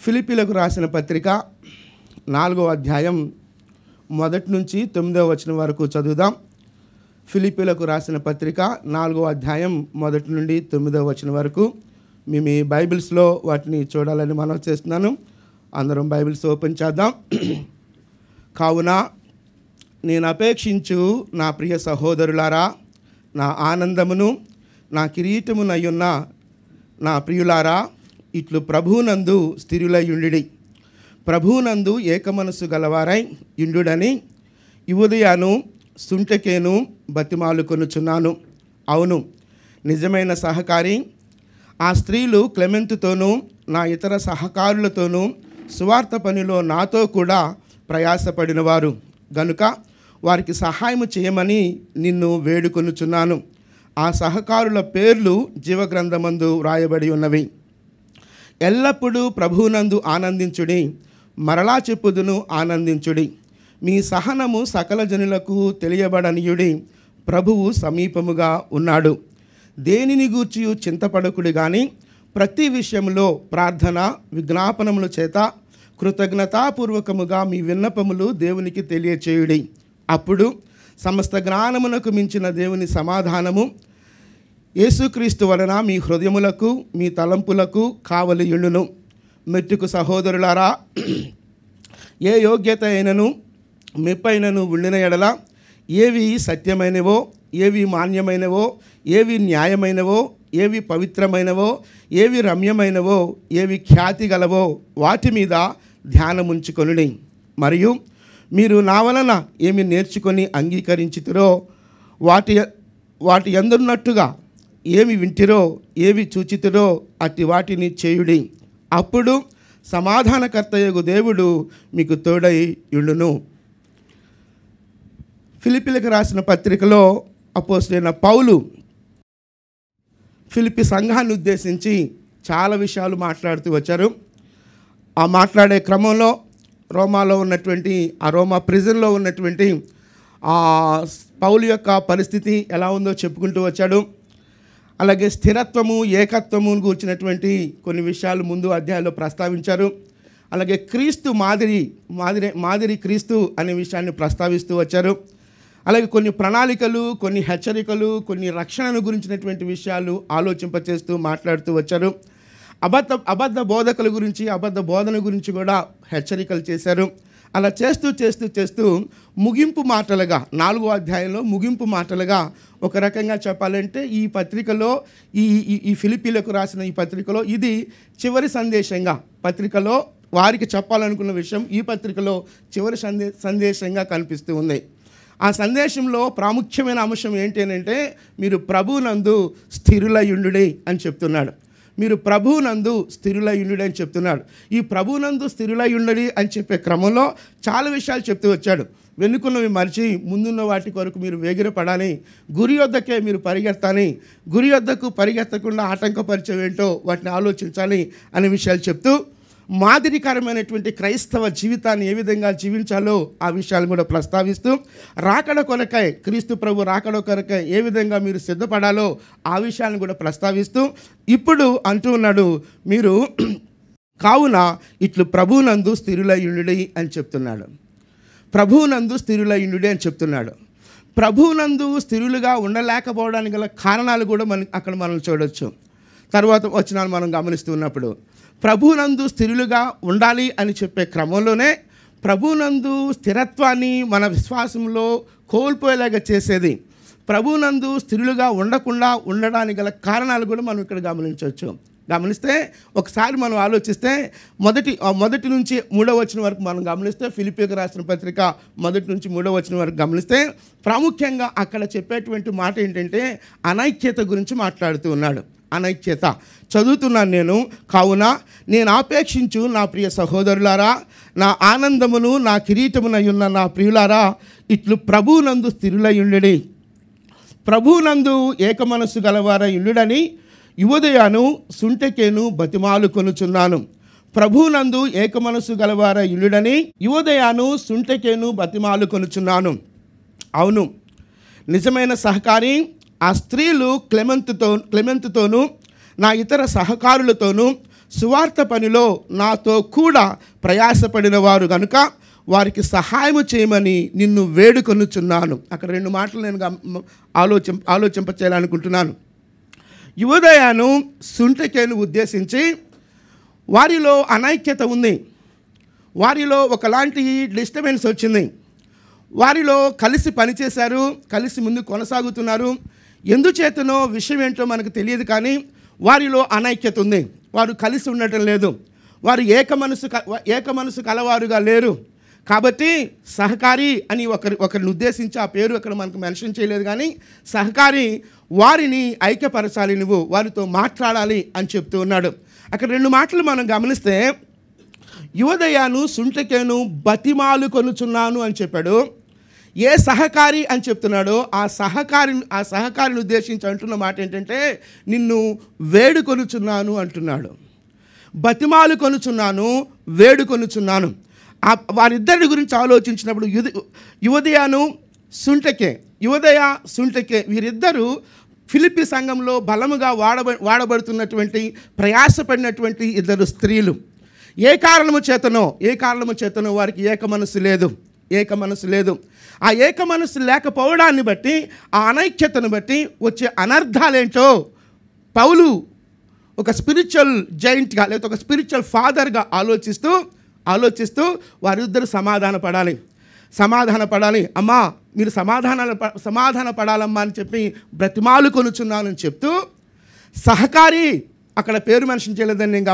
ఫిలిప్పీలకు రాసిన పత్రిక 4వ అధ్యాయం 1 నుంచి 9వ వచనం వరకు చదువుదాం. ఫిలిప్పీలకు రాసిన పత్రిక 4వ అధ్యాయం 1 నుండి 9వ వచనం వరకు మీ బైబిల్స్లో వాటిని చూడాలని మనం చేస్తున్నాను. అందరం బైబిల్స్ ఓపెన్ చేద్దాం. కావున నేను అపేక్షించు నా ప్రియ సహోదరులారా, నా ఆనందమును నా కిరీటమునయున్న నా ప్రియులారా, ఇట్లు ప్రభువునందు స్థిరులయుండుడి. ప్రభువునందు ఏకమనస్సు గలవారై యుండుడని యువదయాను సుంటకేను బతిమాలుకొనుచున్నాను. అవును, నిజమైన సహకారి ఆ స్త్రీలు క్లెమెంతుతోనూ నా ఇతర సహకారులతోనూ సువార్త పనిలో నాతో కూడా ప్రయాసపడినవారు గనుక వారికి సహాయం చేయమని నిన్ను వేడుకొనుచున్నాను. ఆ సహకారుల పేర్లు జీవగ్రంథమందు వ్రాయబడి ఉన్నవి. ఎల్లప్పుడూ ప్రభువునందు ఆనందించుడి. మరలా చెప్పుదును, ఆనందించుడి. మీ సహనము సకల జనులకు తెలియబడనీయుడి. ప్రభువు సమీపముగా ఉన్నాడు. దేనిని గూర్చి చింతపడకుడి గాని ప్రతి విషయంలో ప్రార్థన విజ్ఞాపనముల చేత కృతజ్ఞతాపూర్వకముగా మీ విన్నపములు దేవునికి తెలియచేయుడి. అప్పుడు సమస్త జ్ఞానమునకు మించిన దేవుని సమాధానము యేసుక్రీస్తు వలన మీ హృదయములకు మీ తలంపులకు కావలియుండును. మెట్టుకు సహోదరులారా, ఏ యోగ్యత అయినను మెప్పైనను ఉండిన ఎడల ఏవి సత్యమైనవో, ఏవి మాన్యమైనవో, ఏవి న్యాయమైనవో, ఏవి పవిత్రమైనవో, ఏవి రమ్యమైనవో, ఏవి ఖ్యాతి గలవో వాటి మీద ధ్యానముంచుకొనుడి. మరియు మీరు నా వలన ఏమి నేర్చుకొని అంగీకరించితిరో వాటి యందున్నట్టుగా ఏమి వింటిరో, ఏవి చూచితిరో అట్టి వాటిని చేయుడి. అప్పుడు సమాధానకర్తయగు దేవుడు మీకు తోడై యుండును. ఫిలిప్పీలకు రాసిన పత్రికలో అపోస్తలుడైన పౌలు ఫిలిప్పీ సంఘాన్ని ఉద్దేశించి చాలా విషయాలు మాట్లాడుతూ వచ్చారు. ఆ మాట్లాడే క్రమంలో రోమాలో ఉన్నటువంటి రోమా ప్రిజన్లో ఉన్నటువంటి పౌలు యొక్క పరిస్థితి ఎలా ఉందో చెప్పుకుంటూ వచ్చాడు. అలాగే స్థిరత్వము ఏకత్వము కూర్చున్నటువంటి కొన్ని విషయాలు ముందు అధ్యాయంలో ప్రస్తావించారు. అలాగే క్రీస్తు మాదిరి క్రీస్తు అనే విషయాన్ని ప్రస్తావిస్తూ వచ్చారు. అలాగే కొన్ని ప్రణాళికలు, కొన్ని హెచ్చరికలు, కొన్ని రక్షణను గురించినటువంటి విషయాలు ఆలోచింపచేస్తూ మాట్లాడుతూ వచ్చారు. అబద్ధ బోధకుల గురించి, అబద్ధ బోధన గురించి కూడా హెచ్చరికలు చేశారు. అలా చేస్తూ ముగింపు మాటలుగా 4వ అధ్యాయంలో ముగింపు మాటలుగా ఒక రకంగా చెప్పాలంటే ఈ పత్రికలో ఈ ఫిలిప్పీలకు రాసిన ఈ పత్రికలో ఇది చివరి సందేశంగా, పత్రికలో వారికి చెప్పాలనుకున్న విషయం ఈ పత్రికలో చివరి సందేశంగా కనిపిస్తూ ఉంది. ఆ సందేశంలో ప్రాముఖ్యమైన అంశం ఏంటి అంటే మీరు ప్రభువునందు స్థిరులయుండుడి అని చెప్తున్నాడు. మీరు ప్రభువునందు స్థిరులయుండుడి అని చెప్తున్నాడు. ఈ ప్రభువునందు స్థిరులయుండుడి అని చెప్పే క్రమంలో చాలా విషయాలు చెప్తూ వచ్చాడు. వెనుకున్నవి మరిచి ముందున్న వాటి కొరకు మీరు వేగిరపడాలి, గురి వద్దకే మీరు పరిగెత్తాలి, గురి వద్దకు పరిగెత్తకుండా ఆటంకపరిచేవేంటో వాటిని ఆలోచించాలి అనే విషయాలు చెప్తూ మాదిరికరమైనటువంటి క్రైస్తవ జీవితాన్ని ఏ విధంగా జీవించాలో ఆ విషయాలు కూడా ప్రస్తావిస్తూ రాకడ కొరకై క్రీస్తు ప్రభు రాకడ కొరకై ఏ విధంగా మీరు సిద్ధపడాలో ఆ విషయాలను కూడా ప్రస్తావిస్తూ ఇప్పుడు అంటూ ఉన్నాడు, మీరు కావున ఇట్లు ప్రభువునందు స్థిరులయుండుడి అని చెప్తున్నాడు. ప్రభువునందు స్థిరులయుండుడి అని చెప్తున్నాడు. ప్రభువునందు స్థిరులుగా ఉండలేకపోవడానికి గల కారణాలు కూడా మనం చూడవచ్చు. తర్వాత వచనాలు మనం గమనిస్తున్నప్పుడు ప్రభువునందు స్థిరులుగా ఉండాలి అని చెప్పే క్రమంలోనే ప్రభువునందు స్థిరత్వాన్ని మన విశ్వాసంలో కోల్పోయేలాగా చేసేది, ప్రభువునందు స్థిరులుగా ఉండకుండా ఉండడానికి గల కారణాలు కూడా మనం ఇక్కడ గమనిస్తే ఒకసారి మనం ఆలోచిస్తే మొదటి నుంచి 3వ వచనం వరకు మనం గమనిస్తే ఫిలిప్పీలకు రాసిన పత్రిక 1 నుంచి 3వ వచనం వరకు గమనిస్తే ప్రాముఖ్యంగా అక్కడ చెప్పేటువంటి మాట ఏంటంటే అనైక్యత గురించి మాట్లాడుతూ ఉన్నాడు. అనైక్యత చదువుతున్నాను నేను. కావున నేను ఆపేక్షించు నా ప్రియ సహోదరులారా, నా ఆనందమును నా కిరీటమునయున్న నా ప్రియులారా, ఇట్లు ప్రభువునందు స్థిరులయుండుడి. ప్రభువునందు ఏకమనస్సు గలవారై యుండుడని యువదయాను సుంటకేను బతిమాలుకొనుచున్నాను. ప్రభువునందు ఏకమనస్సు గలవారై యుండుడని యువదయాను సుంటకేను బతిమాలుకొనుచున్నాను. అవును, నిజమైన సహకారి ఆ స్త్రీలు క్లెమెంతుతోనూ నా ఇతర సహకారులతోనూ సువార్త పనిలో నాతో కూడా ప్రయాసపడిన వారు కనుక వారికి సహాయము చేయమని నిన్ను వేడుకొనుచున్నాను. అక్కడ 2 మాటలు నేను ఆలోచింపచేయాలనుకుంటున్నాను. యువదయను సుంటకేను ఉద్దేశించి వారిలో అనైక్యత ఉంది, వారిలో ఒకలాంటి డిస్టర్బెన్స్ వచ్చింది, వారిలో కలిసి పనిచేశారు, కలిసి ముందు కొనసాగుతున్నారు. ఎందుచేతనో విషయం ఏంటో మనకు తెలియదు, కానీ వారిలో అనైక్యత ఉంది, వారు కలిసి ఉండటం లేదు, వారు ఏక మనసు కలవారుగా లేరు. కాబట్టి సహకారి అని ఒకరిని ఉద్దేశించి ఆ పేరు అక్కడ మనకు మెన్షన్ చేయలేదు, కానీ సహకారి వారిని ఐక్యపరచాలి, నువ్వు వారితో మాట్లాడాలి అని చెప్తూ ఉన్నాడు. అక్కడ 2 మాటలు మనం గమనిస్తే యువదయను సుంటకేను బతిమాలు కొనుచున్నాను అని చెప్పాడు. ఏ సహకారి అని చెప్తున్నాడో ఆ సహకారిని ఉద్దేశించి అంటున్న మాట ఏంటంటే నిన్ను వేడుకొనుచున్నాను అంటున్నాడు. బతిమాలు కొనుచున్నాను, వేడుకొనుచున్నాను. వారిద్దరి గురించి ఆలోచించినప్పుడు యువదయను యువదయ సుంటకే వీరిద్దరూ ఫిలిప్పి సంఘంలో బలముగా వాడబడుతున్నటువంటి ప్రయాసపడినటువంటి 2 స్త్రీలు. ఏ కారణము చేతనో వారికి ఏక మనసు లేదు. ఆ ఏక మనసు లేకపోవడాన్ని బట్టి, ఆ అనైక్యతను బట్టి వచ్చే అనర్థాలేంటో పౌలు ఒక స్పిరిచువల్ జైంట్గా లేకపోతే ఒక స్పిరిచువల్ ఫాదర్గా ఆలోచిస్తూ వారిద్దరు సమాధాన పడాలి. అమ్మా మీరు సమాధాన పడాలమ్మా అని చెప్పి బ్రతిమాలు కొనుచున్నానని చెప్తూ, సహకారి అక్కడ పేరు మెన్షన్ చేయలేదని నేను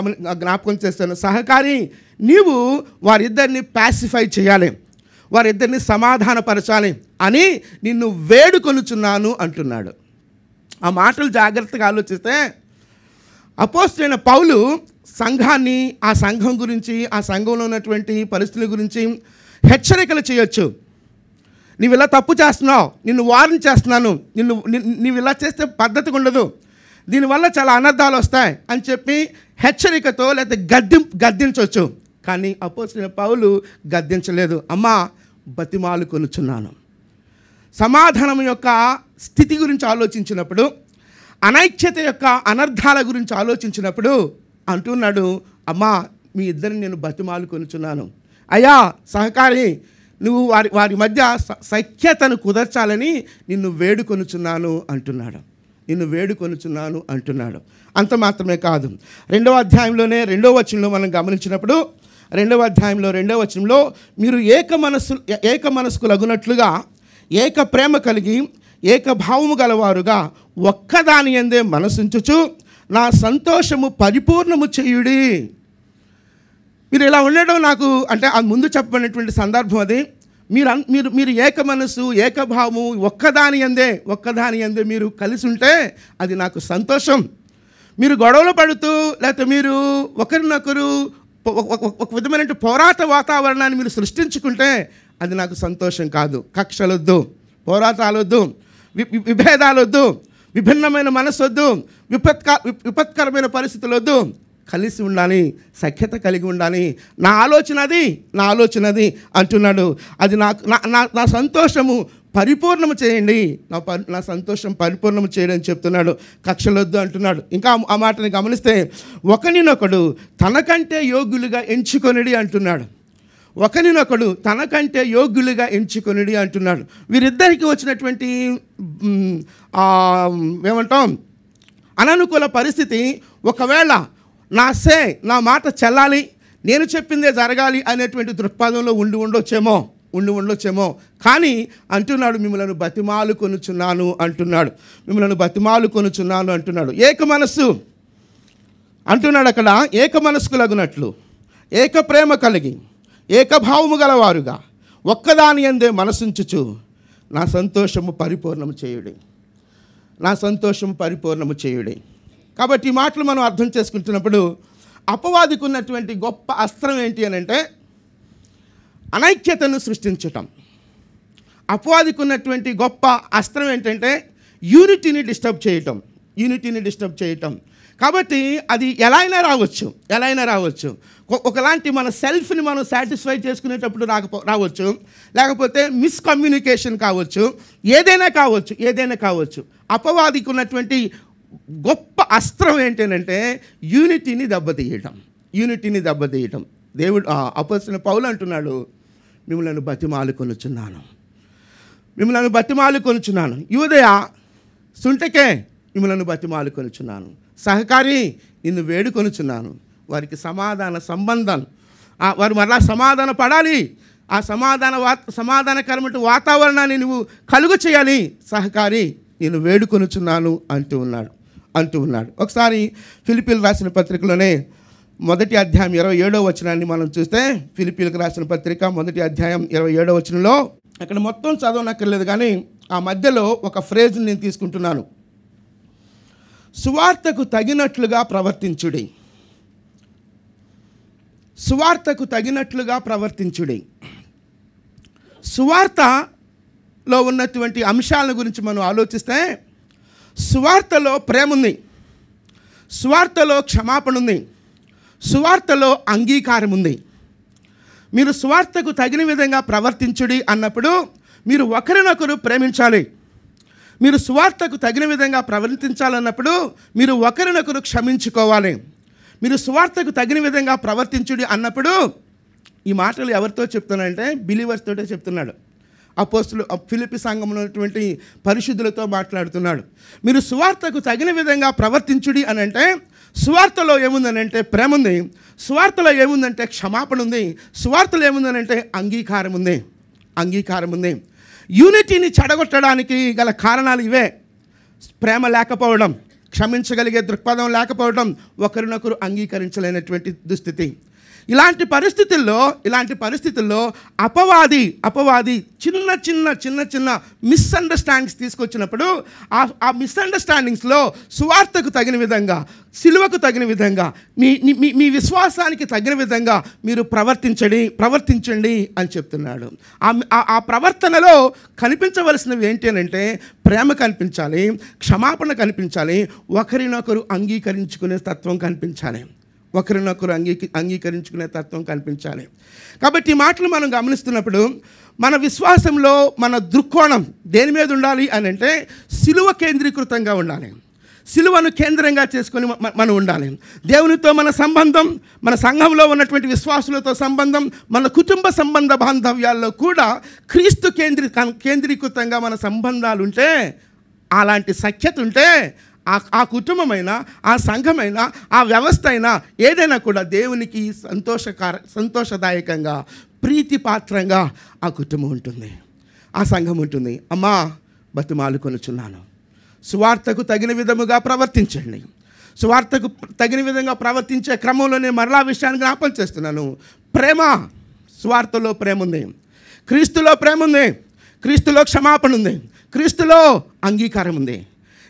జ్ఞాపకం చేస్తాను. సహకారి నీవు వారిద్దరిని ప్యాసిఫై చేయాలి, వారిద్దరిని సమాధానపరచాలి అని నిన్ను వేడుకొనుచున్నాను అంటున్నాడు. ఆ మాటలు జాగ్రత్తగా ఆలోచిస్తే అపోస్తలుడైన పౌలు సంఘాన్ని, ఆ సంఘం గురించి, ఆ సంఘంలో ఉన్నటువంటి పరిస్థితుల గురించి హెచ్చరికలు చేయొచ్చు. నీవు ఇలా తప్పు చేస్తున్నావు, నిన్ను వార్న్ చేస్తున్నాను, నీవు ఇలా చేస్తే పద్ధతిగా ఉండదు, దీనివల్ల చాలా అనర్థాలు వస్తాయి అని చెప్పి హెచ్చరికతో లేకపోతే గద్దించవచ్చు. కానీ అపోస్తలుడైన పౌలు గద్దించలేదు. అమ్మా బతిమాలు కొనుచున్నాను. సమాధానం యొక్క స్థితి గురించి ఆలోచించినప్పుడు, అనైక్యత యొక్క అనర్థాల గురించి ఆలోచించినప్పుడు అంటున్నాడు, అమ్మా మీ ఇద్దరిని నేను బతిమాలు కొనుచున్నాను. అయ్యా సహకారి నువ్వు వారి మధ్య సఖ్యతను కుదర్చాలని నిన్ను వేడుకొనుచున్నాను అంటున్నాడు. అంత మాత్రమే కాదు, 2వ అధ్యాయంలోనే 2వ వచనంలో మనం గమనించినప్పుడు 2వ అధ్యాయంలో 2వ వచనంలో మీరు ఏక మనస్కులగునట్లుగా ఏక ప్రేమ కలిగి ఏక భావము గలవారుగా ఒక్కదాని యందే మనసుంచుచు నా సంతోషము పరిపూర్ణము చేయుడి. మీరు ఇలా ఉండడం నాకు అంటే ఆ ముందు చెప్పబడినటువంటి సందర్భం అది. మీరు ఏక మనసు ఏకభావము ఒక్కదాని యందే మీరు కలిసి ఉంటే అది నాకు సంతోషం. మీరు గొడవలు పడుతూ లేకపోతే మీరు ఒకరినొకరు ఒక విధమైన పోరాట వాతావరణాన్ని మీరు సృష్టించుకుంటే అది నాకు సంతోషం కాదు. కక్షలొద్దు, పోరాటాలొద్దు, విభేదాలొద్దు, విభిన్నమైన మనసొద్దు, విపత్కరమైన పరిస్థితులు వద్దు. కలిసి ఉండాలి, సఖ్యత కలిగి ఉండాలి. నా ఆలోచన అది అంటున్నాడు. అది నా సంతోషము పరిపూర్ణము చేయండి, నా సంతోషం పరిపూర్ణము చేయడం అని చెప్తున్నాడు. కక్షలొద్దు అంటున్నాడు. ఇంకా ఆ మాటని గమనిస్తే ఒకరినొకడు తనకంటే యోగ్యులుగా ఎంచుకొనిడి అంటున్నాడు. వీరిద్దరికి వచ్చినటువంటి ఏమంటాం అననుకూల పరిస్థితి, ఒకవేళ నా మాట చెల్లాలి, నేను చెప్పిందే జరగాలి అనేటువంటి దృక్పథంలో ఉండి ఉండొచ్చేమో. కానీ అంటున్నాడు మిమ్మల్ని బతిమాలు కొనుచున్నాను అంటున్నాడు. ఏక మనస్సు అంటున్నాడు అక్కడ. ఏక మనస్కులగునట్లు ఏక ప్రేమ కలిగి ఏకభావము గలవారుగా ఒక్కదాని యందే మనసుంచుచు నా సంతోషము పరిపూర్ణము చేయుడి. కాబట్టి ఈ మాటలు మనం అర్థం చేసుకుంటున్నప్పుడు అపవాదికి ఉన్నటువంటి గొప్ప అస్త్రం ఏంటి అని అంటే అనైక్యతను సృష్టించటం. అపవాదికి ఉన్నటువంటి గొప్ప అస్త్రం ఏంటంటే యూనిటీని డిస్టర్బ్ చేయటం. కాబట్టి అది ఎలా అయినా రావచ్చు. ఒకలాంటి మన సెల్ఫ్ని మనం సాటిస్ఫై చేసుకునేటప్పుడు రావచ్చు, లేకపోతే మిస్కమ్యూనికేషన్ కావచ్చు, ఏదైనా కావచ్చు. అపవాదికి ఉన్నటువంటి గొప్ప అస్త్రం ఏంటంటే యూనిటీని దెబ్బతీయటం. దేవుడు అపోస్తలుడైన పౌలు అంటున్నాడు, మిమ్మల్ని బతిమాలుకొనుచున్నాను. యూదయ సుంటకే మిమ్మల్ని బతిమాలుకొనుచున్నాను. సహకారి నిన్ను వేడుకొనుచున్నాను. వారికి సంబంధం వారు మరలా సమాధాన పడాలి. ఆ సమాధానకరమైన వాతావరణాన్ని నువ్వు కలుగు చేయాలి. సహకారి నేను వేడుకొనుచున్నాను అంటూ ఉన్నాడు. ఒకసారి ఫిలిప్పీలకు రాసిన పత్రికలోనే 1వ అధ్యాయం 27వ వచనాన్ని మనం చూస్తే, ఫిలిప్పీలకు రాసిన పత్రిక 1వ అధ్యాయం 27వ వచనంలో, అక్కడ మొత్తం చదవనక్కర్లేదు కానీ ఆ మధ్యలో ఒక ఫ్రేజ్ని నేను తీసుకుంటున్నాను. సువార్తకు తగినట్లుగా ప్రవర్తించుడి. సువార్తలో ఉన్నటువంటి అంశాల గురించి మనం ఆలోచిస్తే, సువార్తలో ప్రేమ ఉంది, సువార్తలో క్షమాపణ ఉంది, సువార్తలో అంగీకారం ఉంది. మీరు సువార్తకు తగిన విధంగా ప్రవర్తించుడి అన్నప్పుడు మీరు ఒకరినొకరు ప్రేమించాలి. మీరు సువార్తకు తగిన విధంగా ప్రవర్తించాలన్నప్పుడు మీరు ఒకరినొకరు క్షమించుకోవాలి. మీరు సువార్తకు తగిన విధంగా ప్రవర్తించుడి అన్నప్పుడు, ఈ మాటలు ఎవరితో చెప్తున్నాడంటే బిలీవర్స్ తోటే చెప్తున్నాడు. అపోస్తలులు ఫిలిప్పీ సంఘంలో ఉన్నటువంటి పరిశుద్ధులతో మాట్లాడుతున్నాడు. మీరు సువార్తకు తగిన విధంగా ప్రవర్తించుడి అని అంటే, సువార్తలో ఏముందనంటే ప్రేమ ఉంది, సువార్తలో ఏముందంటే క్షమాపణ ఉంది, సువార్తలో ఏముందనంటే అంగీకారం ఉంది. యూనిటీని చెడగొట్టడానికి గల కారణాలు ఇవే: ప్రేమ లేకపోవడం, క్షమించగలిగే దృక్పథం లేకపోవడం, ఒకరినొకరు అంగీకరించలేనటువంటి దుస్థితి. ఇలాంటి పరిస్థితుల్లో అపవాది చిన్న మిస్అండర్స్టాండింగ్స్ తీసుకొచ్చినప్పుడు, ఆ మిస్అండర్స్టాండింగ్స్లో సువార్తకు తగిన విధంగా, సిలువకు తగిన విధంగా, మీ విశ్వాసానికి తగిన విధంగా మీరు ప్రవర్తించండి అని చెప్తున్నాడు. ఆ ప్రవర్తనలో కనిపించవలసినవి ఏంటి అంటే ప్రేమ కనిపించాలి, క్షమాపణ కనిపించాలి, ఒకరినొకరు అంగీకరించుకునే తత్వం కనిపించాలి. కాబట్టి ఈ మాటలు మనం గమనిస్తున్నప్పుడు మన విశ్వాసంలో మన దృక్కోణం దేని మీద ఉండాలి అని అంటే సిలువ కేంద్రీకృతంగా ఉండాలి. సిలువను కేంద్రంగా చేసుకొని మనం ఉండాలి. దేవునితో మన సంబంధం, మన సంఘంలో ఉన్నటువంటి విశ్వాసులతో సంబంధం, మన కుటుంబ సంబంధ బాంధవ్యాల్లో కూడా క్రీస్తు కేంద్రీకృతంగా మన సంబంధాలు ఉంటే, అలాంటి సఖ్యత ఉంటే, ఆ కుటుంబమైనా, ఆ సంఘమైనా, ఆ వ్యవస్థ అయినా, ఏదైనా కూడా దేవునికి సంతోషదాయకంగా, ప్రీతిపాత్రంగా ఆ కుటుంబం ఉంటుంది, ఆ సంఘం ఉంటుంది. అమ్మా, బతిమాలుకొనుచున్నాను, సువార్తకు తగిన విధముగా ప్రవర్తించండి. సువార్తకు తగిన విధంగా ప్రవర్తించే క్రమంలోనే మరలా విషయాన్ని జ్ఞాపకం చేస్తున్నాను. ప్రేమ, సువార్తలో ప్రేమ ఉంది, క్రీస్తులో ప్రేమ ఉంది, క్రీస్తులో క్షమాపణ ఉంది, క్రీస్తులో అంగీకారం ఉంది.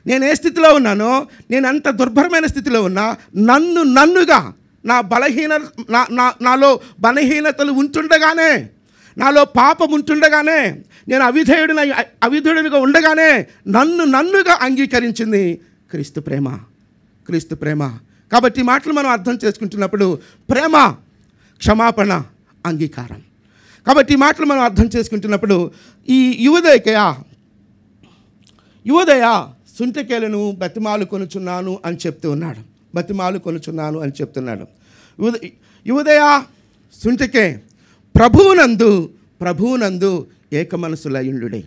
నేను ఏ స్థితిలో ఉన్నానో, నేను అంత దుర్భరమైన స్థితిలో ఉన్నా, నన్నుగా నాలో బలహీనతలు ఉంటుండగానే, నాలో పాపం ఉంటుండగానే, నేను అవిధేయుడిగా ఉండగానే నన్నుగా అంగీకరించింది క్రీస్తు ప్రేమ. కాబట్టి ఈ మాటలు మనం అర్థం చేసుకుంటున్నప్పుడు ప్రేమ, క్షమాపణ, అంగీకారం. కాబట్టి ఈ మాటలు మనం అర్థం చేసుకుంటున్నప్పుడు ఈ యువదయ సుంటకేలను బతిమాలుకొనుచున్నాను అని చెప్తున్నాడు. యువదయ సుంటకే ప్రభువునందు ఏక మనసులయుండుడి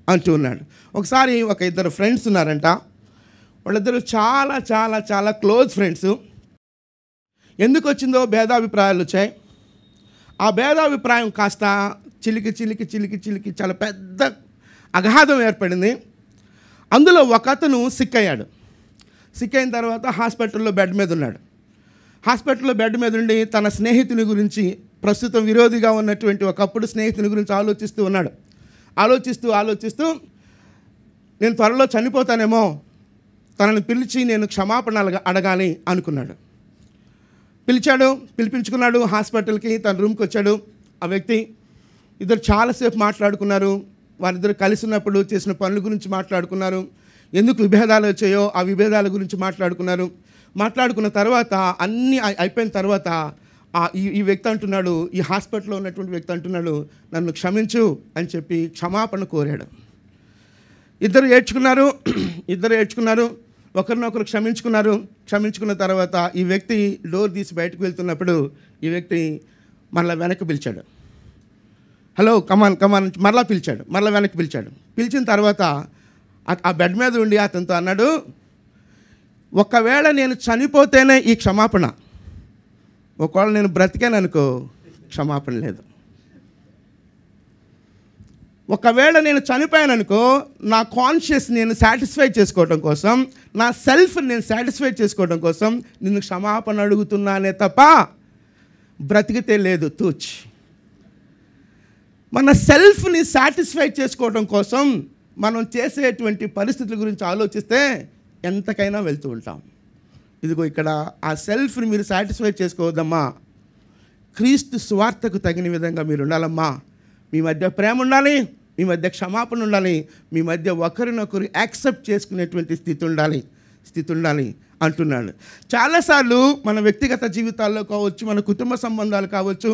అంటూ ఉన్నాడు. ఒకసారి ఒక ఇద్దరు ఫ్రెండ్స్ ఉన్నారంట. వాళ్ళిద్దరు చాలా చాలా చాలా క్లోజ్ ఫ్రెండ్స్. ఎందుకు వచ్చిందో భేదాభిప్రాయాలు వచ్చాయి. ఆ భేదాభిప్రాయం కాస్త చిలికి చాలా పెద్ద అగాధం ఏర్పడింది. అందులో ఒక అతను సిక్ అయిన తర్వాత హాస్పిటల్లో బెడ్ మీద ఉన్నాడు. హాస్పిటల్లో బెడ్ మీద ఉండి తన స్నేహితుని గురించి, ప్రస్తుతం విరోధిగా ఉన్నటువంటి ఒకప్పుడు స్నేహితుని గురించి ఆలోచిస్తూ ఉన్నాడు. ఆలోచిస్తూ నేను త్వరలో చనిపోతానేమో, తనని పిలిచి నేను క్షమాపణ అడగాలి అనుకున్నాడు. పిలిపించుకున్నాడు. హాస్పిటల్కి తన రూమ్కి వచ్చాడు. ఆ వ్యక్తి ఇద్దరు చాలాసేపు మాట్లాడుకున్నారు. వారిద్దరు కలిసి ఉన్నప్పుడు చేసిన పనుల గురించి మాట్లాడుకున్నారు. ఎందుకు విభేదాలు వచ్చాయో ఆ విభేదాల గురించి మాట్లాడుకున్న తర్వాత అన్నీ అయిపోయిన తర్వాత ఈ వ్యక్తి అంటున్నాడు, ఈ హాస్పిటల్లో ఉన్నటువంటి వ్యక్తి అంటున్నాడు, నన్ను క్షమించు అని చెప్పి క్షమాపణ కోరాడు. ఇద్దరు ఏడ్చుకున్నారు, ఒకరినొకరు క్షమించుకున్న తర్వాత ఈ వ్యక్తి డోర్ తీసి బయటకు వెళ్తున్నప్పుడు ఈ వ్యక్తి మళ్ళీ వెనక్కి పిలిచాడు. హలో కమాన్ మరలా వెనక్కి పిలిచాడు. పిలిచిన తర్వాత ఆ బెడ్ మీద ఉండి అతనితో అన్నాడు, ఒకవేళ నేను చనిపోతేనే ఈ క్షమాపణ, ఒకవేళ నేను బ్రతికాననుకో క్షమాపణ లేదు. ఒకవేళ నేను చనిపోయాననుకో నా కాన్షియస్ నేను సాటిస్ఫై చేసుకోవడం కోసం, నా సెల్ఫ్ నేను సాటిస్ఫై చేసుకోవడం కోసం నిన్ను క్షమాపణ అడుగుతున్నానే తప్ప బ్రతికితే లేదు తూచ్. మన సెల్ఫ్ని సాటిస్ఫై చేసుకోవడం కోసం మనం చేసేటువంటి పరిస్థితుల గురించి ఆలోచిస్తే ఎంతకైనా వెళ్తూ ఉంటాం. ఇదిగో ఇక్కడ ఆ సెల్ఫ్ని మీరు సాటిస్ఫై చేసుకోవద్దమ్మా, క్రీస్తు సువార్తకు తగిన విధంగా మీరు ఉండాలమ్మా. మీ మధ్య ప్రేమ ఉండాలి, మీ మధ్య క్షమాపణ ఉండాలి, మీ మధ్య ఒకరినొకరు యాక్సెప్ట్ చేసుకునేటువంటి స్థితి ఉండాలి అంటున్నాడు. చాలాసార్లు మన వ్యక్తిగత జీవితాల్లో కావచ్చు, మన కుటుంబ సంబంధాలు కావచ్చు,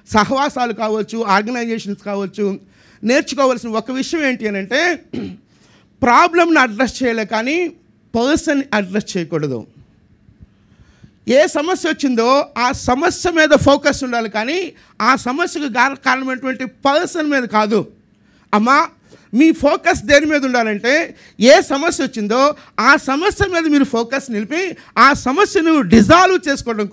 సహవాసాలు కావచ్చు, ఆర్గనైజేషన్స్ కావచ్చు, నేర్చుకోవాల్సిన ఒక విషయం ఏంటి అని అంటే ప్రాబ్లమ్ని అడ్రస్ చేయలే కానీ పర్సన్ అడ్రస్ చేయకూడదు. ఏ సమస్య వచ్చిందో ఆ సమస్య మీద ఫోకస్ ఉండాలి కానీ ఆ సమస్యకు కారణమైనటువంటి పర్సన్ మీద కాదు. అమ్మా, మీ ఫోకస్ దేని మీద ఉండాలంటే ఏ సమస్య వచ్చిందో ఆ సమస్య మీద మీరు ఫోకస్ నిలిపి ఆ సమస్యను రిజాల్వ్ చేసుకోవడం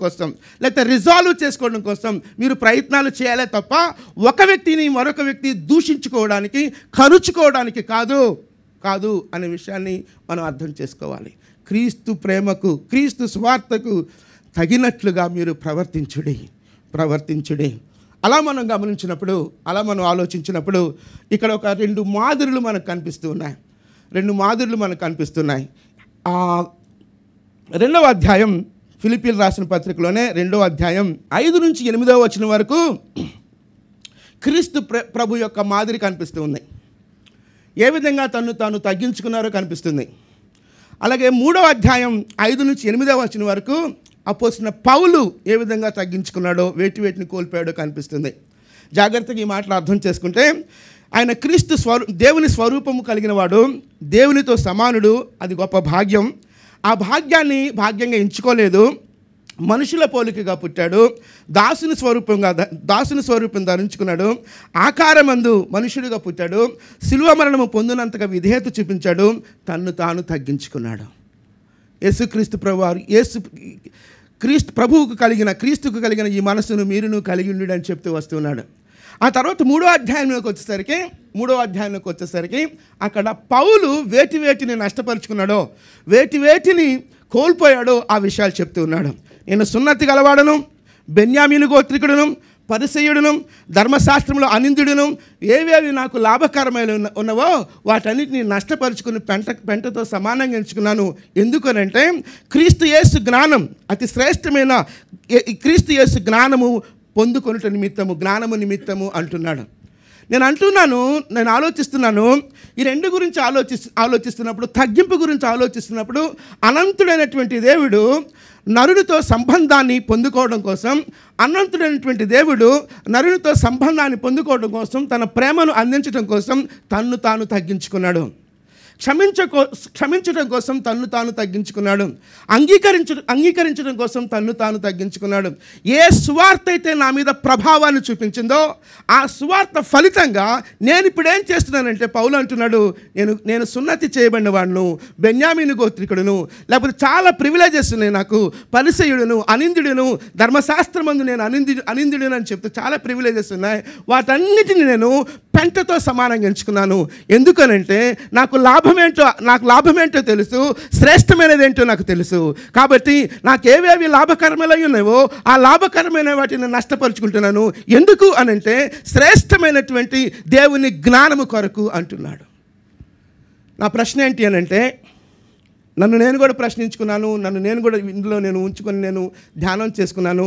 కోసం మీరు ప్రయత్నాలు చేయాలే తప్ప ఒక వ్యక్తిని మరొక వ్యక్తి దూషించుకోవడానికి, కరుచుకోవడానికి కాదు అనే విషయాన్ని మనం అర్థం చేసుకోవాలి. క్రీస్తు ప్రేమకు, క్రీస్తు స్వార్థకు తగినట్లుగా మీరు ప్రవర్తించుడి. అలా మనం గమనించినప్పుడు, అలా మనం ఆలోచించినప్పుడు ఇక్కడ ఒక రెండు మాదిరులు మనకు కనిపిస్తున్నాయి. రెండవ అధ్యాయం, ఫిలిప్పీయులకు రాసిన పత్రికలోనే 2వ అధ్యాయం 5 నుంచి 8వ వచనం వరకు క్రీస్తు ప్రభు యొక్క మాదిరి కనిపిస్తూ ఉంది. ఏ విధంగా తాను తగ్గించుకున్నారో కనిపిస్తుంది. అలాగే 3వ అధ్యాయం 5 నుంచి 8వ వచనం వరకు అపోస్తలుడైన పౌలు ఏ విధంగా తగ్గించుకున్నాడో, వేటిని కోల్పోయాడో కనిపిస్తుంది. జాగ్రత్తగా ఈ మాటలు అర్థం చేసుకుంటే ఆయన క్రీస్తు దేవుని స్వరూపము కలిగిన వాడు, దేవునితో సమానుడు, అది గొప్ప భాగ్యం. ఆ భాగ్యాన్ని భాగ్యంగా ఎంచుకోలేదు, మనుషుల పోలికగా పుట్టాడు, దాసుని స్వరూపం ధరించుకున్నాడు, ఆకారమందు మనుషుడిగా పుట్టాడు, శిలువ మరణము పొందినంతగా విధేయత చూపించాడు, తన్ను తాను తగ్గించుకున్నాడు. యేసుక్రీస్తు ప్రభువారు క్రీస్తుకు కలిగిన ఈ మనసును మీరును కలిగి ఉండు అని చెప్తూ వస్తున్నాడు. ఆ తర్వాత 3వ అధ్యాయంలోకి వచ్చేసరికి అక్కడ పౌలు వేటిని నష్టపరుచుకున్నాడో, వేటిని కోల్పోయాడో ఆ విషయాలు చెప్తూ ఉన్నాడు. నేను సున్నతి గలవాడను, బెన్యామీను గోత్రికుడును, పరిసయ్యుడును, ధర్మశాస్త్రంలో అనిందుడును, ఏవేవి నాకు లాభకరమైన ఉన్నవో వాటన్నిటిని నష్టపరుచుకుని పెంటతో సమానంగా ఎంచుకున్నాను. ఎందుకనంటే క్రీస్తు యేసు జ్ఞానం, అతి శ్రేష్టమైన క్రీస్తు యేసు జ్ఞానము జ్ఞానము నిమిత్తము అంటున్నాడు. నేను ఆలోచిస్తున్నాను ఈ రెండు గురించి ఆలోచిస్తున్నప్పుడు, తగ్గింపు గురించి ఆలోచిస్తున్నప్పుడు అనంతుడైనటువంటి దేవుడు నరునితో సంబంధాన్ని పొందుకోవడం కోసం, తన ప్రేమను అందించడం కోసం తన్ను తాను తగ్గించుకున్నాడు. క్షమించడం కోసం తన్ను తాను తగ్గించుకున్నాడు. అంగీకరించడం కోసం తన్ను తాను తగ్గించుకున్నాడు. ఏ సువార్త అయితే నా మీద ప్రభావాన్ని చూపించిందో ఆ సువార్త ఫలితంగా నేను ఇప్పుడు ఏం చేస్తున్నానంటే, పౌలు అంటున్నాడు, నేను సున్నతి చేయబడిన వాడును, బెన్యామీను గోత్రికుడును, లేకపోతే చాలా ప్రివిలేజెస్ ఉన్నాయి నాకు, పరిసయ్యుడును, అనిందుడును, ధర్మశాస్త్రమందు నేను అనిందుడును అని చెప్తే చాలా ప్రివిలేజెస్ ఉన్నాయి. వాటన్నిటిని నేను పెంటతో సమానంగా ఎంచుకున్నాను. ఎందుకనంటే నాకు లాభమేంటో తెలుసు, శ్రేష్టమైనది ఏంటో నాకు తెలుసు. కాబట్టి నాకు ఏవేవి లాభకరమైనవి ఉన్నాయో ఆ లాభకరమైన వాటిని నష్టపరుచుకుంటున్నాను. ఎందుకు అనంటే శ్రేష్టమైనటువంటి దేవుని జ్ఞానము కొరకు అంటున్నాడు. నా ప్రశ్న ఏంటి అనంటే, నన్ను నేను కూడా ప్రశ్నించుకున్నాను, ఇందులో ఉంచుకొని నేను ధ్యానం చేసుకున్నాను.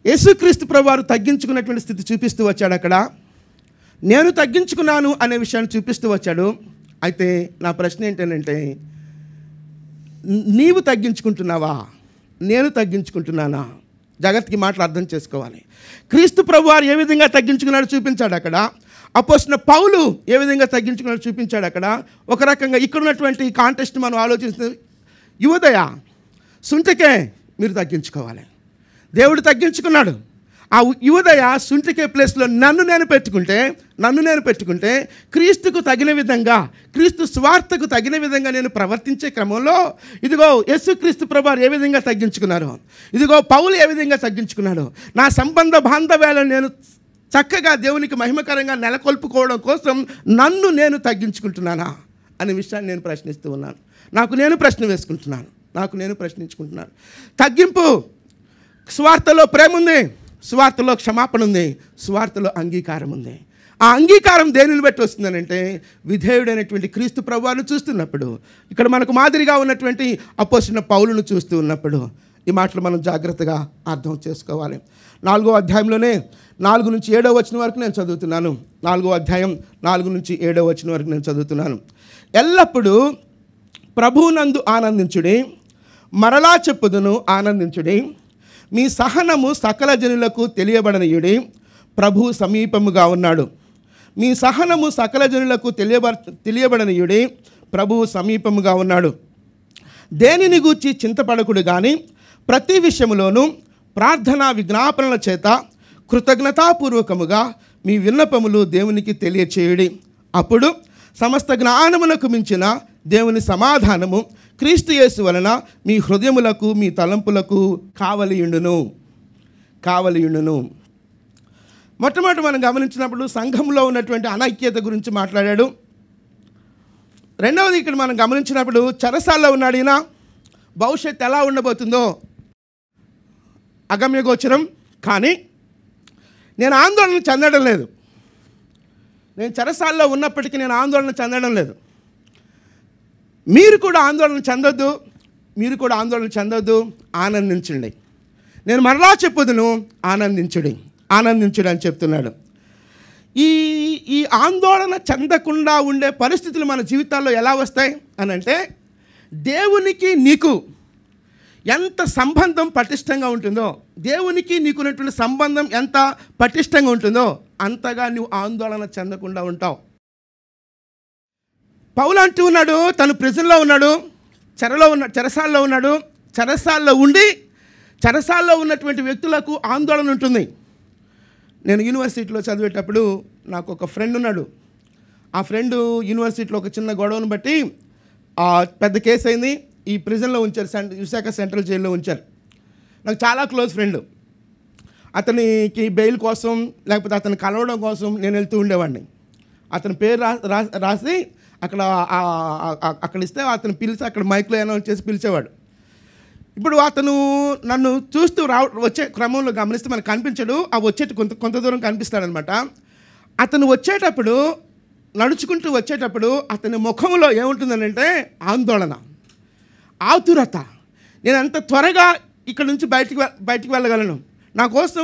యేసుక్రీస్తు ప్రభువారు తగ్గించుకున్నటువంటి స్థితి చూపిస్తూ వచ్చాడు. అక్కడ నేను తగ్గించుకున్నాను అనే విషయాన్ని చూపిస్తూ వచ్చాడు. అయితే నా ప్రశ్న ఏంటంటే, నీవు తగ్గించుకుంటున్నావా, నేను తగ్గించుకుంటున్నానా? జాగ్రత్తగా మాటలు అర్థం చేసుకోవాలి. క్రీస్తు ప్రభువారు ఏ విధంగా తగ్గించుకున్నాడో చూపించాడు అక్కడ. అపోస్తలుడైన పౌలు ఏ విధంగా తగ్గించుకున్నాడో చూపించాడు అక్కడ. ఒక రకంగా ఇక్కడ ఉన్నటువంటి కాంటెస్ట్ మనం ఆలోచిస్తే యువదయ సుంటికే మీరు తగ్గించుకోవాలి. దేవుడు తగ్గించుకున్నాడు. ఆ యువదయ సుంటికే ప్లేస్లో నన్ను నేను పెట్టుకుంటే క్రీస్తుకు తగిన విధంగా, క్రీస్తు స్వార్థకు తగిన విధంగా నేను ప్రవర్తించే క్రమంలో ఇదిగో యేసుక్రీస్తు ప్రభువారు ఏ విధంగా తగ్గించుకున్నారు, ఇదిగో పౌలు ఏ విధంగా తగ్గించుకున్నాడు, నా సంబంధ బాంధవ్యాలను నేను చక్కగా దేవునికి మహిమకరంగా నెలకొల్పుకోవడం కోసం నన్ను నేను తగ్గించుకుంటున్నానా అనే విషయాన్ని నేను ప్రశ్నిస్తూ ఉన్నాను. నాకు నేను ప్రశ్నించుకుంటున్నాను. తగ్గింపు, స్వార్థలో ప్రేమ ఉంది, స్వార్థలో క్షమాపణ ఉంది, స్వార్థలో అంగీకారం ఉంది. ఆ అంగీకారం దేనిని బట్టి వస్తుందనంటే విధేయుడైనటువంటి క్రీస్తు ప్రభువును చూస్తున్నప్పుడు, ఇక్కడ మనకు మాదిరిగా ఉన్నటువంటి అపోస్తలుడైన పౌలును చూస్తూ ఉన్నప్పుడు ఈ మాటలు మనం జాగ్రత్తగా అర్థం చేసుకోవాలి. 4వ అధ్యాయంలోనే 4 నుంచి 7వ వచనం వరకు నేను చదువుతున్నాను. 4వ అధ్యాయం 4 నుంచి 7వ వచనం వరకు నేను చదువుతున్నాను. ఎల్లప్పుడూ ప్రభువునందు ఆనందించుడి, మరలా చెప్పుదును ఆనందించుడి, మీ సహనము సకల జనులకు తెలియబడనీయుడి, ప్రభువు సమీపముగా ఉన్నాడు. మీ సహనము సకల జనులకు తెలియబడనీయుడి, ప్రభువు సమీపముగా ఉన్నాడు. దేనిని గూర్చి చింతపడకుడు కానీ ప్రతి విషయములోనూ ప్రార్థనా విజ్ఞాపనల చేత కృతజ్ఞతాపూర్వకముగా మీ విన్నపములు దేవునికి తెలియచేయుడి. అప్పుడు సమస్త జ్ఞానమునకు మించిన దేవుని సమాధానము క్రీస్తు యేసు వలన మీ హృదయములకు మీ తలంపులకు కావలియుండును. మొట్టమొదటి మనం గమనించినప్పుడు సంఘంలో ఉన్నటువంటి అనైక్యత గురించి మాట్లాడాడు. రెండవది ఇక్కడ మనం గమనించినప్పుడు చెరసాల్లో ఉన్నాడు ఈయన. భవిష్యత్తు ఎలా ఉండబోతుందో అగమ్యగోచరం. కానీ నేను ఆందోళన చెందడం లేదు. నేను చెరసాల్లో ఉన్నప్పటికీ నేను ఆందోళన చెందడం లేదు. మీరు కూడా ఆందోళన చెందొద్దు, ఆనందించండి. నేను మరలా చెప్పుదును, ఆనందించుడి అని చెప్తున్నాడు. ఈ ఆందోళన చెందకుండా ఉండే పరిస్థితులు మన జీవితాల్లో ఎలా వస్తాయి అని అంటే, దేవునికి నీకు ఎంత సంబంధం పటిష్టంగా ఉంటుందో, దేవునికి నీకున్నటువంటి సంబంధం ఎంత పటిష్టంగా ఉంటుందో అంతగా నువ్వు ఆందోళన చెందకుండా ఉంటావు. పౌలు అంటూ ఉన్నాడు, తను ప్రిజన్లో ఉన్నాడు, చెరసాల్లో ఉన్నాడు. చెరసాల్లో ఉన్నటువంటి వ్యక్తులకు ఆందోళన ఉంటుంది. నేను యూనివర్సిటీలో చదివేటప్పుడు నాకు ఒక ఫ్రెండ్ ఉన్నాడు. ఆ ఫ్రెండ్ యూనివర్సిటీలో ఒక చిన్న గొడవను బట్టి పెద్ద కేసు అయింది. ఈ ప్రిజన్లో ఉంచారు, విశాఖ సెంట్రల్ జైల్లో ఉంచారు. నాకు చాలా క్లోజ్ ఫ్రెండ్. అతనికి బెయిల్ కోసం లేకపోతే అతను కలవడం కోసం నేను వెళ్తూ ఉండేవాడిని. అతని పేరు రాసి అక్కడ ఇస్తే అతను పిలిచి అక్కడ మైక్లో అనౌన్స్ చేసి పిలిచేవాడు. ఇప్పుడు అతను నన్ను చూస్తూ వచ్చే క్రమంలో గమనిస్తే మనకు కనిపించడు. కొంత దూరం కనిపిస్తాడనమాట. అతను నడుచుకుంటూ వచ్చేటప్పుడు అతని ముఖంలో ఏముంటుందనంటే ఆందోళన, ఆతురత. నేను ఎంత త్వరగా ఇక్కడ నుంచి బయటికి వెళ్ళగలను, నా కోసం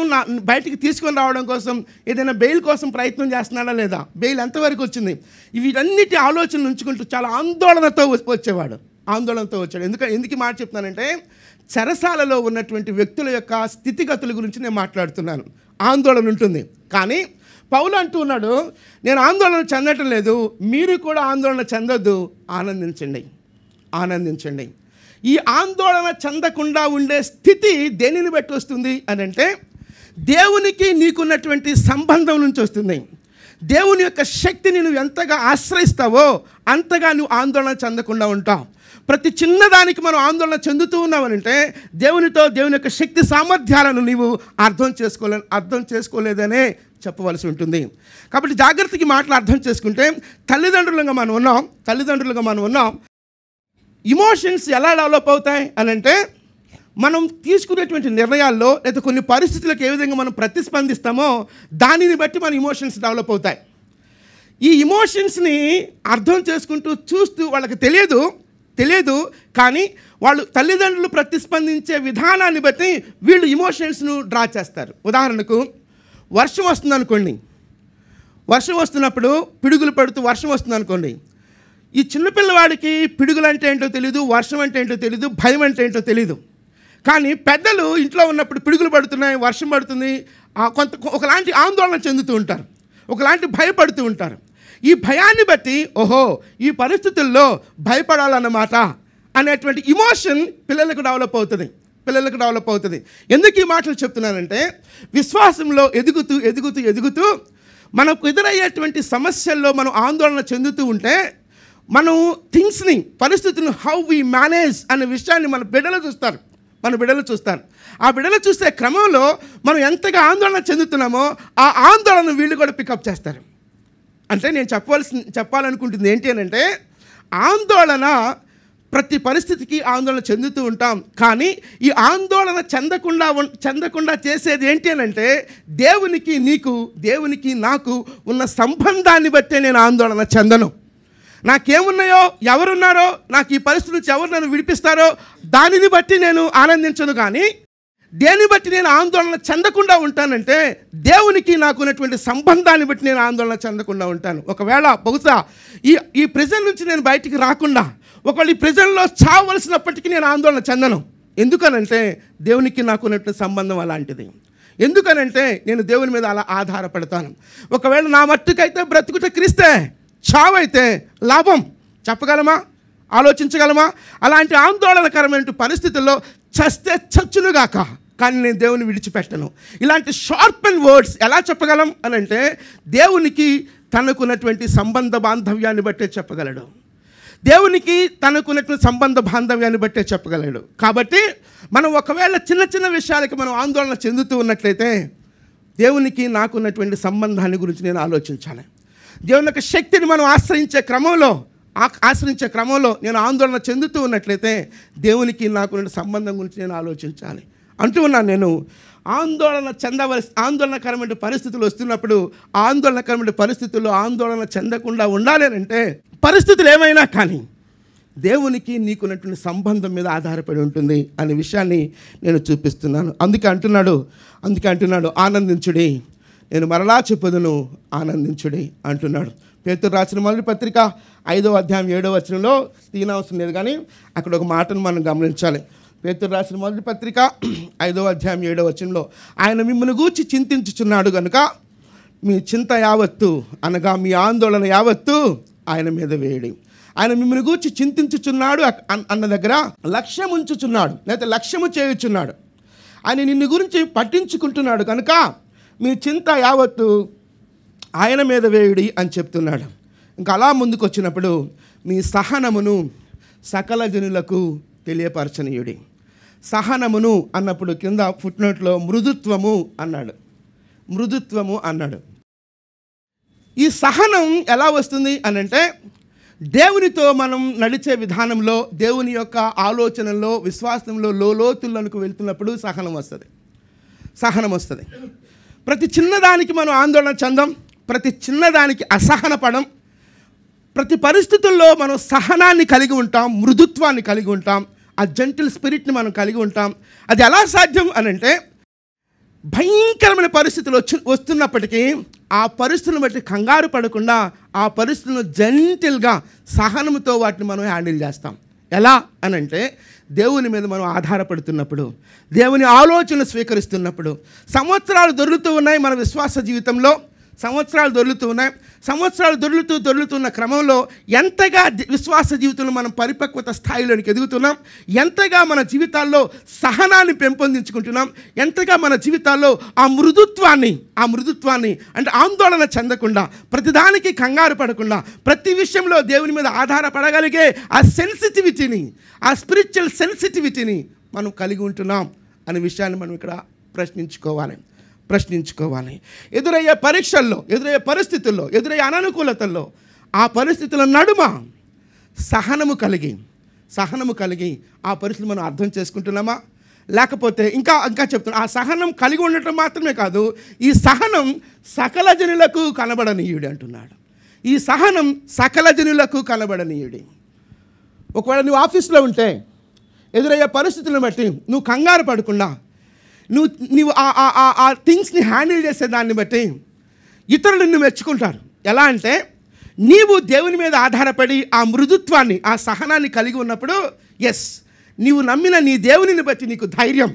బయటికి తీసుకొని రావడం కోసం ఏదైనా బెయిల్ కోసం ప్రయత్నం చేస్తున్నాడా లేదా, బెయిల్ ఎంతవరకు వచ్చింది, వీటన్నిటి ఆలోచనలు ఉంచుకుంటూ చాలా ఆందోళనతో వచ్చాడు. ఎందుకు మాట చెప్తున్నానంటే, చెరసాలలో ఉన్నటువంటి వ్యక్తుల యొక్క స్థితిగతుల గురించి నేను మాట్లాడుతున్నాను. ఆందోళన ఉంటుంది. కానీ పౌలు అంటూ ఉన్నాడు, నేను ఆందోళన చెందటం లేదు, మీరు కూడా ఆందోళన చెందొద్దు, ఆనందించండి. ఈ ఆందోళన చెందకుండా ఉండే స్థితి దేనిని బట్టి వస్తుంది అని అంటే, దేవునికి నీకున్నటువంటి సంబంధం నుంచి వస్తుంది. దేవుని యొక్క శక్తిని నువ్వు ఎంతగా ఆశ్రయిస్తావో అంతగా నువ్వు ఆందోళన చెందకుండా ఉంటావు. ప్రతి చిన్నదానికి మనం ఆందోళన చెందుతూ ఉన్నామనంటే దేవుని యొక్క శక్తి సామర్థ్యాలను నీవు అర్థం చేసుకోలేదనే చెప్పవలసి ఉంటుంది. కాబట్టి జాగ్రత్తగా మాటలు అర్థం చేసుకుంటే, తల్లిదండ్రులుగా మనం ఉన్నాం. ఇమోషన్స్ ఎలా డెవలప్ అవుతాయి అని అంటే, మనం తీసుకునేటువంటి నిర్ణయాల్లో లేదా కొన్ని పరిస్థితులకు ఏ విధంగా మనం ప్రతిస్పందిస్తామో దానిని బట్టి మన ఇమోషన్స్ డెవలప్ అవుతాయి. ఈ ఇమోషన్స్ని అర్థం చేసుకుంటూ చూస్తూ వాళ్ళకి తెలియదు కానీ వాళ్ళు తల్లిదండ్రులు ప్రతిస్పందించే విధానాన్ని బట్టి వీళ్ళు ఇమోషన్స్ను డ్రా చేస్తారు. ఉదాహరణకు వర్షం వస్తున్నప్పుడు పిడుగులు పడుతూ వర్షం వస్తుంది అనుకోండి. ఈ చిన్నపిల్లవాడికి పిడుగులు అంటే ఏంటో తెలియదు, వర్షం అంటే ఏంటో తెలియదు, భయం అంటే ఏంటో తెలియదు. కానీ పెద్దలు ఇంట్లో ఉన్నప్పుడు పిడుగులు పడుతున్నాయి, వర్షం పడుతుంది, ఒకలాంటి ఆందోళన చెందుతూ ఉంటారు. ఒకలాంటి భయపడుతూ ఉంటారు. ఈ భయాన్ని బట్టి ఓహో ఈ పరిస్థితుల్లో భయపడాలన్నమాట అనేటువంటి ఇమోషన్ పిల్లలకు డెవలప్ అవుతుంది. ఎందుకు ఈ మాటలు చెప్తున్నానంటే, విశ్వాసంలో ఎదుగుతూ మనకు ఎదురయ్యేటువంటి సమస్యల్లో మనం ఆందోళన చెందుతూ ఉంటే మనం పరిస్థితులను హౌ వి మేనేజ్ అనే విషయాన్ని మన బిడ్డలు చూస్తారు. ఆ బిడ్డలు చూసే క్రమంలో మనం ఎంతగా ఆందోళన చెందుతున్నామో ఆ ఆందోళన వీళ్ళు కూడా పికప్ చేస్తారు. అంటే నేను చెప్పాలనుకుంటుంది ఏంటి అని అంటే, ఆందోళన ప్రతి పరిస్థితికి ఆందోళన చెందుతూ ఉంటాం. కానీ ఈ ఆందోళన చెందకుండా చేసేది ఏంటి అని అంటే, దేవునికి నాకు ఉన్న సంబంధాన్ని బట్టే నేను ఆందోళన చెందను. నాకేమున్నాయో, ఎవరున్నారో, నాకు ఈ పరిస్థితి నుంచి ఎవరు నన్ను విడిపిస్తారో దానిని బట్టి నేను ఆనందించను. కానీ దేని బట్టి నేను ఆందోళన చెందకుండా ఉంటానంటే, దేవునికి నాకు ఉన్నటువంటి సంబంధాన్ని బట్టి నేను ఆందోళన చెందకుండా ఉంటాను. ఒకవేళ బహుశా ఈ ప్రిజన్ నుంచి నేను బయటికి రాకుండా ఒకవేళ ఈ ప్రిజన్లో చావలసినప్పటికీ నేను ఆందోళన చెందను. ఎందుకనంటే దేవునికి నాకు ఉన్నటువంటి సంబంధం అలాంటిది. ఎందుకనంటే నేను దేవుని మీద అలా ఆధారపడతాను. ఒకవేళ నా మట్టుకైతే బ్రతుకుట క్రీస్తే, చావైతే లాభం. చెప్పగలమా? ఆలోచించగలమా? అలాంటి ఆందోళనకరమైన పరిస్థితుల్లో చస్తే చచ్చునుగాక, కానీ నేను దేవుని విడిచిపెట్టను. ఇలాంటి షార్ప్ అండ్ వర్డ్స్ ఎలా చెప్పగలం అని అంటే, దేవునికి తనకున్నటువంటి సంబంధ బాంధవ్యాన్ని బట్టే చెప్పగలడు. కాబట్టి మనం ఒకవేళ చిన్న విషయాలకి మనం ఆందోళన చెందుతూ ఉన్నట్లయితే, దేవునికి నాకున్నటువంటి సంబంధాన్ని గురించి నేను ఆలోచించాలి. దేవుని యొక్క శక్తిని మనం ఆశ్రయించే క్రమంలో నేను ఆందోళన చెందుతూ ఉన్నట్లయితే దేవునికి నాకున్న సంబంధం గురించి నేను ఆలోచించాలి అంటూ ఉన్నాను. నేను ఆందోళనకరమైన పరిస్థితులు వస్తున్నప్పుడు ఆందోళనకరమైన పరిస్థితుల్లో ఆందోళన చెందకుండా ఉండాలి అంటే, పరిస్థితులు ఏమైనా కానీ దేవునికి నీకున్నటువంటి సంబంధం మీద ఆధారపడి ఉంటుంది అనే విషయాన్ని నేను చూపిస్తున్నాను. అందుకే అంటున్నాడు ఆనందించుడి, నేను మరలా చెప్పుదును ఆనందించుడి అంటున్నాడు. పేతురు రాసిన మొదటి పత్రిక 5వ అధ్యాయం 7వ వచనంలో తీనవసరం లేదు, కానీ అక్కడ ఒక మాటను మనం గమనించాలి. పేతురు రాసిన మొదటి పత్రిక 5వ అధ్యాయం 7వ వచనంలో, ఆయన మిమ్మల్ని గూర్చి చింతించుచున్నాడు కనుక మీ చింత యావత్తు అనగా మీ ఆందోళన యావత్తు ఆయన మీద వేయడి. ఆయన మిమ్మల్ని గూర్చి చింతించుచున్నాడు అన్న దగ్గర లక్ష్యం ఉంచుచున్నాడు, లేకపోతే లక్ష్యము చేయుచున్నాడు. ఆయన నిన్ను గురించి పట్టించుకుంటున్నాడు కనుక మీ చింత యావత్తు ఆయన మీద వేయుడి అని చెప్తున్నాడు. ఇంకా అలా ముందుకు వచ్చినప్పుడు, మీ సహనమును సకల జనులకు తెలియపరచనీయుడి. సహనమును అన్నప్పుడు కింద ఫుట్నోట్లో మృదుత్వము అన్నాడు. ఈ సహనం ఎలా వస్తుంది అని అంటే, దేవునితో మనం నడిచే విధానంలో, దేవుని యొక్క ఆలోచనలో, విశ్వాసంలో లోతుల్లోనికి వెళ్తున్నప్పుడు సహనం వస్తుంది. ప్రతి చిన్నదానికి మనం ఆందోళన చెందాం, ప్రతి చిన్నదానికి అసహనపడం. ప్రతి పరిస్థితుల్లో మనం సహనాన్ని కలిగి ఉంటాం, మృదుత్వాన్ని కలిగి ఉంటాం, ఆ జెంటిల్ స్పిరిట్ని మనం కలిగి ఉంటాం. అది ఎలా సాధ్యం అని అంటే, భయంకరమైన పరిస్థితులు వస్తున్నప్పటికీ ఆ పరిస్థితులను బట్టి కంగారు పడకుండా ఆ పరిస్థితులను జెంటిల్గా సహనంతో వాటిని మనం హ్యాండిల్ చేస్తాం. ఎలా అనంటే, దేవుని మీద మనం ఆధారపడుతున్నప్పుడు, దేవుని ఆలోచన స్వీకరిస్తున్నప్పుడు. సంవత్సరాలు దొరుకుతూ ఉన్నాయి మన విశ్వాస జీవితంలో, సంవత్సరాలు దొర్లుతున్న క్రమంలో ఎంతగా విశ్వాస జీవితంలో మనం పరిపక్వత స్థాయిలోనికి ఎదుగుతున్నాం, ఎంతగా మన జీవితాల్లో సహనాన్ని పెంపొందించుకుంటున్నాం, ఎంతగా మన జీవితాల్లో ఆ మృదుత్వాన్ని అంటే ఆందోళన చెందకుండా, ప్రతిదానికి కంగారు పడకుండా, ప్రతి విషయంలో దేవుని మీద ఆధారపడగలిగే ఆ సెన్సిటివిటీని, ఆ స్పిరిచువల్ సెన్సిటివిటీని మనం కలిగి ఉంటున్నాం అనే విషయాన్ని మనం ఇక్కడ ప్రశ్నించుకోవాలి. ఎదురయ్యే పరీక్షల్లో, ఎదురయ్యే పరిస్థితుల్లో, ఎదురయ్యే అననుకూలతల్లో, ఆ పరిస్థితుల నడుమ సహనము కలిగి ఆ పరిస్థితులు మనం అర్థం చేసుకుంటున్నామా? లేకపోతే ఇంకా చెప్తున్నా, ఆ సహనం కలిగి ఉండటం మాత్రమే కాదు, ఈ సహనం సకల జనులకు కనబడనీయుడి అంటున్నాడు. ఈ సహనం సకల జనులకు కనబడనీయుడి. ఒకవేళ నువ్వు ఆఫీస్లో ఉంటే ఎదురయ్యే పరిస్థితులను బట్టి నువ్వు కంగారు పడకుండా, నువ్వు ఆ థింగ్స్ని హ్యాండిల్ చేసే దాన్ని బట్టి ఇతరులు నిన్ను మెచ్చుకుంటారు. ఎలా అంటే, నీవు దేవుని మీద ఆధారపడి ఆ మృదుత్వాన్ని, ఆ సహనాన్ని కలిగి ఉన్నప్పుడు, నీవు నమ్మిన నీ దేవునిని బట్టి నీకు ధైర్యం,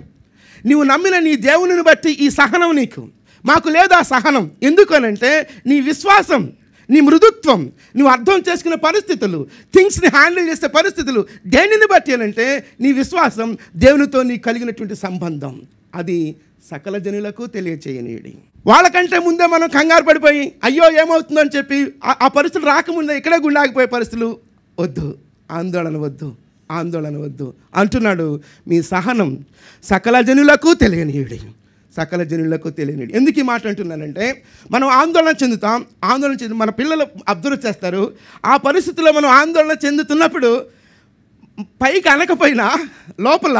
నీవు నమ్మిన నీ దేవునిని బట్టి ఈ సహనం నీకు, మాకు లేదా సహనం. ఎందుకనంటే నీ విశ్వాసం, నీ మృదుత్వం, నువ్వు అర్థం చేసుకునే పరిస్థితులు, థింగ్స్ని హ్యాండిల్ చేసే పరిస్థితులు దేనిని బట్టి అనంటే నీ విశ్వాసం, దేవునితో నీ కలిగినటువంటి సంబంధం. అది సకల జనులకు తెలియచేయనీయుడి. వాళ్ళకంటే ముందే మనం కంగారు పడిపోయి అయ్యో ఏమవుతుందో అని చెప్పి ఆ పరిస్థితులు రాకముందే ఇక్కడే గుండాగిపోయే పరిస్థితులు వద్దు. ఆందోళన వద్దు, ఆందోళన వద్దు అంటున్నాడు. మీ సహనం సకల జనులకు తెలియనీయుడి, సకల జనులకు తెలియనీయుడి. ఎందుకు ఈ మాట అంటున్నానంటే, మనం ఆందోళన చెందుతాం. ఆందోళన చెంది మన పిల్లలు అబ్జర్వ్ చేస్తారు. ఆ పరిస్థితుల్లో మనం ఆందోళన చెందుతున్నప్పుడు పైకి అనకపోయినా లోపల